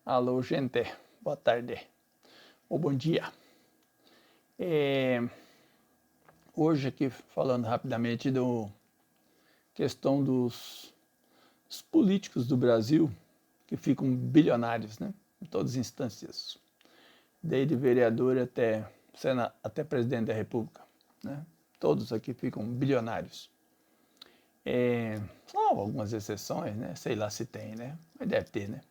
Alô, gente. Boa tarde. Ou bom dia. Hoje aqui falando rapidamente da questão dos políticos do Brasil que ficam bilionários, né? Em todas as instâncias. Desde vereador até presidente da República, né? Todos aqui ficam bilionários. Só algumas exceções, né? Sei lá se tem, né? Mas deve ter, né?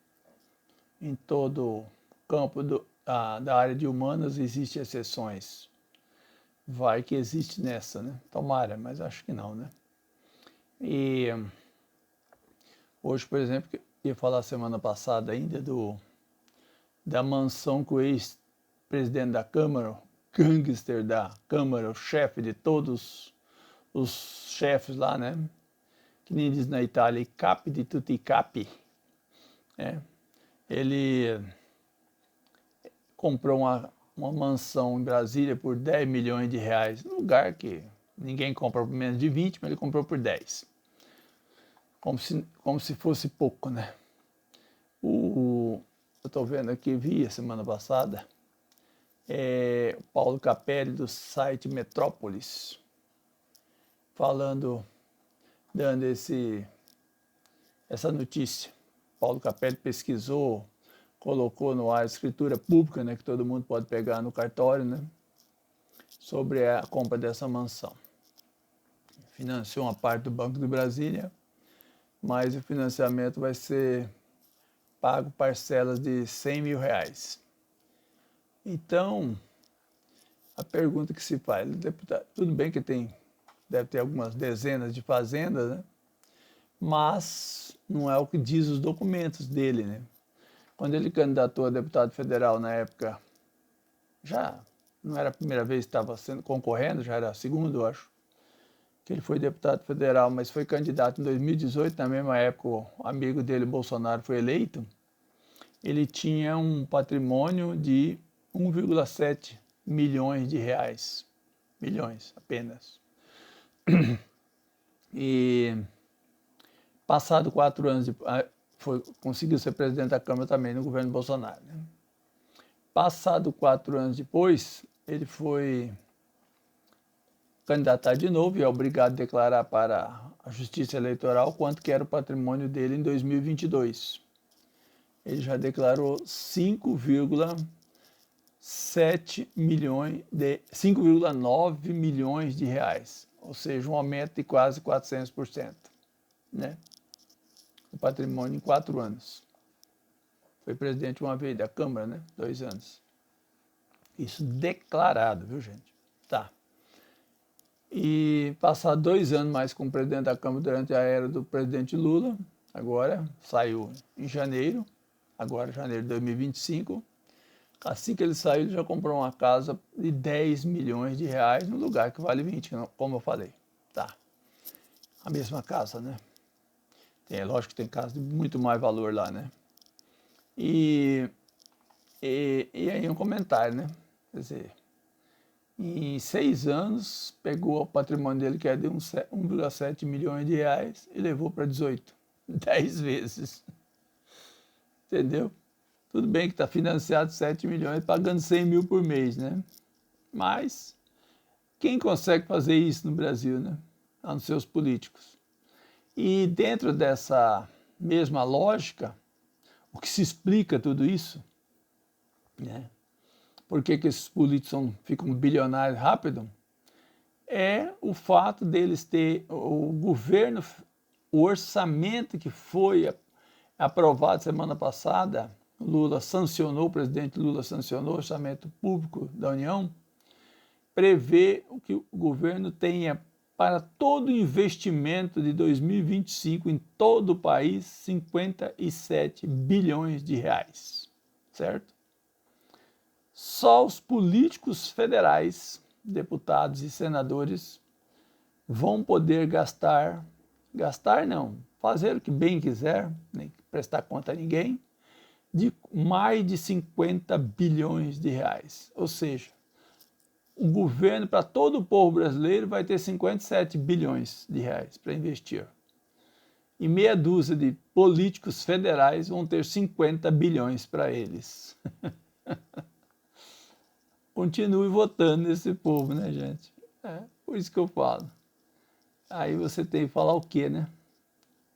Em todo campo da área de humanas existem exceções. Vai que existe nessa, né? Tomara, mas acho que não, né? E hoje, por exemplo, ia falar semana passada ainda da mansão que o ex-presidente da Câmara, gangster da Câmara, o chefe de todos os chefes lá, né? Que nem diz na Itália, capi di tutti i capi, né? Ele comprou uma mansão em Brasília por 10 milhões de reais, num lugar que ninguém compra por menos de 20, mas ele comprou por 10. Como se fosse pouco, né? Eu estou vendo aqui, vi a semana passada, o Paulo Capelli do site Metrópolis, dando essa notícia. Paulo Capelli pesquisou, colocou no ar a escritura pública, né, que todo mundo pode pegar no cartório, né, sobre a compra dessa mansão. Financiou uma parte do Banco do Brasília, mas o financiamento vai ser pago parcelas de 100 mil reais. Então, a pergunta que se faz, deputado, tudo bem que deve ter algumas dezenas de fazendas, né? Mas não é o que diz os documentos dele, né? Quando ele candidatou a deputado federal na época, já não era a primeira vez que estava concorrendo, já era a segunda, eu acho, que ele foi deputado federal, mas foi candidato em 2018, na mesma época o amigo dele, Bolsonaro, foi eleito. Ele tinha um patrimônio de 1,7 milhões de reais. Milhões apenas. E passado 4 anos, conseguiu ser presidente da Câmara também no governo Bolsonaro, né? Passado 4 anos depois, ele foi candidatar de novo e é obrigado a declarar para a Justiça Eleitoral quanto que era o patrimônio dele em 2022. Ele já declarou 5,9 milhões de reais, ou seja, um aumento de quase 400%, né? O patrimônio em 4 anos. Foi presidente uma vez da Câmara, né? 2 anos. Isso declarado, viu, gente? Tá. E passar 2 anos mais como presidente da Câmara durante a era do presidente Lula, agora saiu em janeiro, janeiro de 2025. Assim que ele saiu, ele já comprou uma casa de 10 milhões de reais no lugar que vale 20, como eu falei. Tá. A mesma casa, né? Lógico que tem casa de muito mais valor lá, né? E aí um comentário, né? Quer dizer, em 6 anos, pegou o patrimônio dele, que é de 1,7 milhões de reais, e levou para 18. 10 vezes. Entendeu? Tudo bem que está financiado 7 milhões, pagando 100 mil por mês, né? Mas quem consegue fazer isso no Brasil, né? A não ser os políticos. E dentro dessa mesma lógica, o que se explica tudo isso, né? Por que esses políticos ficam bilionários rápido? É o fato deles ter o governo, o orçamento que foi aprovado semana passada, o presidente Lula sancionou o orçamento público da União, prevê que o governo tenha para todo o investimento de 2025 em todo o país 57 bilhões de reais, certo? Só os políticos federais, deputados e senadores, vão poder fazer o que bem quiser, nem prestar conta a ninguém, de mais de 50 bilhões de reais. Ou seja, o governo, para todo o povo brasileiro, vai ter 57 bilhões de reais para investir. e meia dúzia de políticos federais vão ter 50 bilhões para eles. Continue votando nesse povo, né, gente? Por isso que eu falo. Aí você tem que falar o quê, né?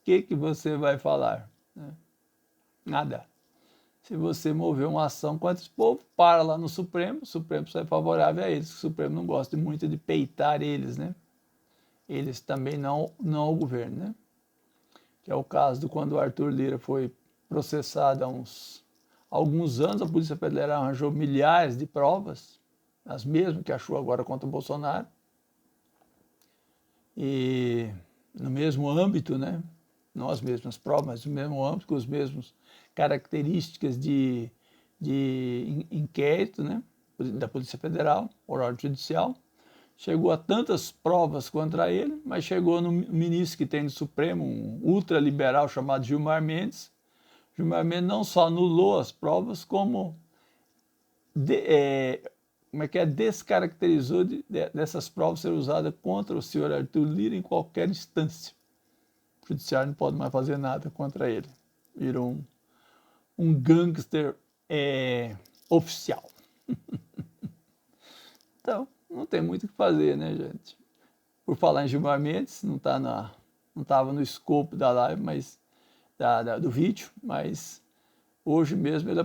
O que você vai falar? Nada. Se você mover uma ação contra esse povo, para lá no Supremo, o Supremo sai favorável a eles, o Supremo não gosta muito de peitar eles, né? Eles também não ao governo, né? Que é o caso do quando o Arthur Lira foi processado há alguns anos, a Polícia Federal arranjou milhares de provas, as mesmas que achou agora contra o Bolsonaro, e no mesmo âmbito, né? Não as mesmas provas, mas no mesmo âmbito, com as mesmas características de inquérito, né? Da Polícia Federal, horário judicial. Chegou a tantas provas contra ele, mas chegou no ministro que tem no Supremo, um ultraliberal chamado Gilmar Mendes. Gilmar Mendes não só anulou as provas, como descaracterizou dessas provas ser usadas contra o senhor Arthur Lira em qualquer instância. O judiciário não pode mais fazer nada contra ele. Virou um gangster oficial. Então, não tem muito o que fazer, né, gente? Por falar em Gilmar Mendes, não estava no escopo da live, mas do vídeo, mas hoje mesmo ele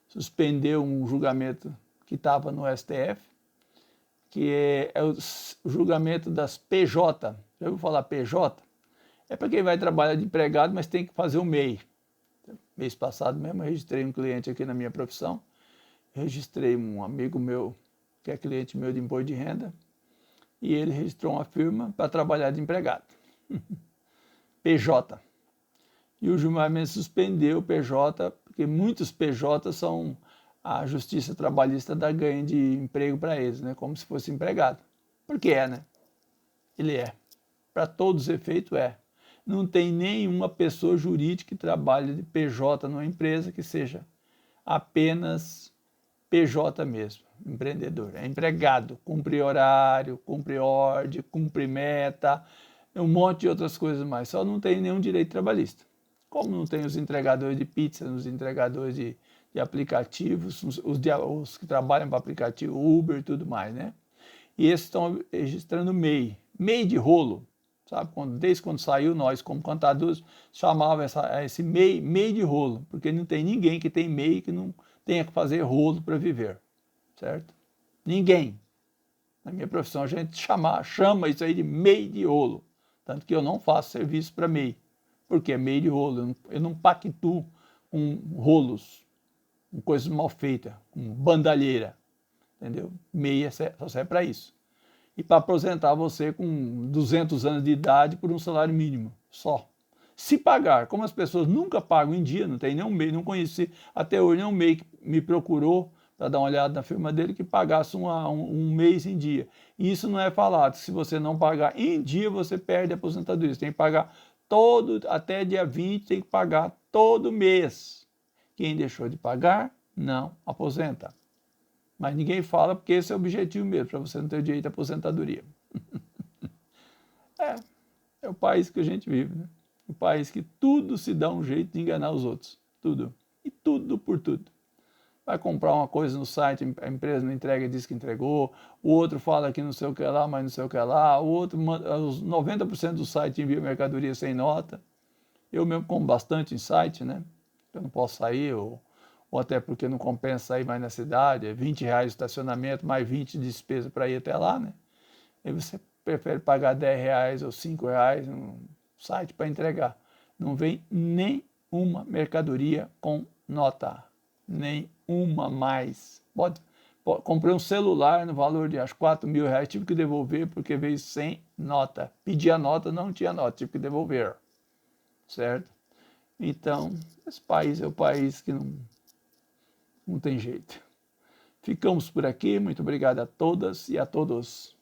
suspendeu um julgamento que estava no STF, que é o julgamento das PJ. Já ouviu falar PJ? É para quem vai trabalhar de empregado, mas tem que fazer o MEI. Mês passado mesmo eu registrei um cliente aqui na minha profissão, registrei um amigo meu, que é cliente meu de imposto de renda, e ele registrou uma firma para trabalhar de empregado. PJ. E o Gilmar Mendes suspendeu o PJ, porque muitos PJ são a Justiça Trabalhista dá ganho de emprego para eles, né? Como se fosse empregado. Porque né? Ele é. Para todos os efeitos Não tem nenhuma pessoa jurídica que trabalhe de PJ numa empresa que seja apenas PJ mesmo, empreendedor. É empregado, cumpre horário, cumpre ordem, cumpre meta, um monte de outras coisas mais. Só não tem nenhum direito trabalhista. Como não tem os entregadores de pizza, os entregadores de aplicativos, os que trabalham para aplicativo, Uber e tudo mais, né? E esses estão registrando MEI. MEI de rolo. Sabe? Desde quando saiu, nós, como contadores, chamava esse MEI de rolo, porque não tem ninguém que tem MEI que não tenha que fazer rolo para viver, certo? Ninguém. Na minha profissão, a gente chama isso aí de MEI de rolo. Tanto que eu não faço serviço para MEI, porque é MEI de rolo. Eu não pactuo com rolos, com coisas mal feitas, com bandalheira, entendeu? MEI só serve para isso. E para aposentar você com 200 anos de idade por um salário mínimo, só. Se pagar, como as pessoas nunca pagam em dia, não tem nenhum MEI, não conheci até hoje nenhum MEI que me procurou para dar uma olhada na firma dele que pagasse um mês em dia. E isso não é falado, se você não pagar em dia, você perde a aposentadoria. Você tem que pagar até dia 20, tem que pagar todo mês. Quem deixou de pagar, não aposenta. Mas ninguém fala porque esse é o objetivo mesmo, para você não ter direito à aposentadoria. É o país que a gente vive, né? O país que tudo se dá um jeito de enganar os outros. Tudo. E tudo por tudo. Vai comprar uma coisa no site, a empresa não entrega e diz que entregou, o outro fala que não sei o que lá, mas não sei o que lá, o outro, os 90% do site envia mercadoria sem nota. Eu mesmo como bastante em site, né? Eu não posso sair, ou até porque não compensa sair mais na cidade, é R$20 de estacionamento, mais 20 de despesa para ir até lá, né? Aí você prefere pagar R$10 ou R$5 no site para entregar. Não vem nenhuma mercadoria com nota, nenhuma mais. Comprei um celular no valor de acho R$4.000, tive que devolver porque veio sem nota. Pedi a nota, não tinha nota, tive que devolver, certo? Então, esse país é o país que não tem jeito. Ficamos por aqui, muito obrigado a todas e a todos.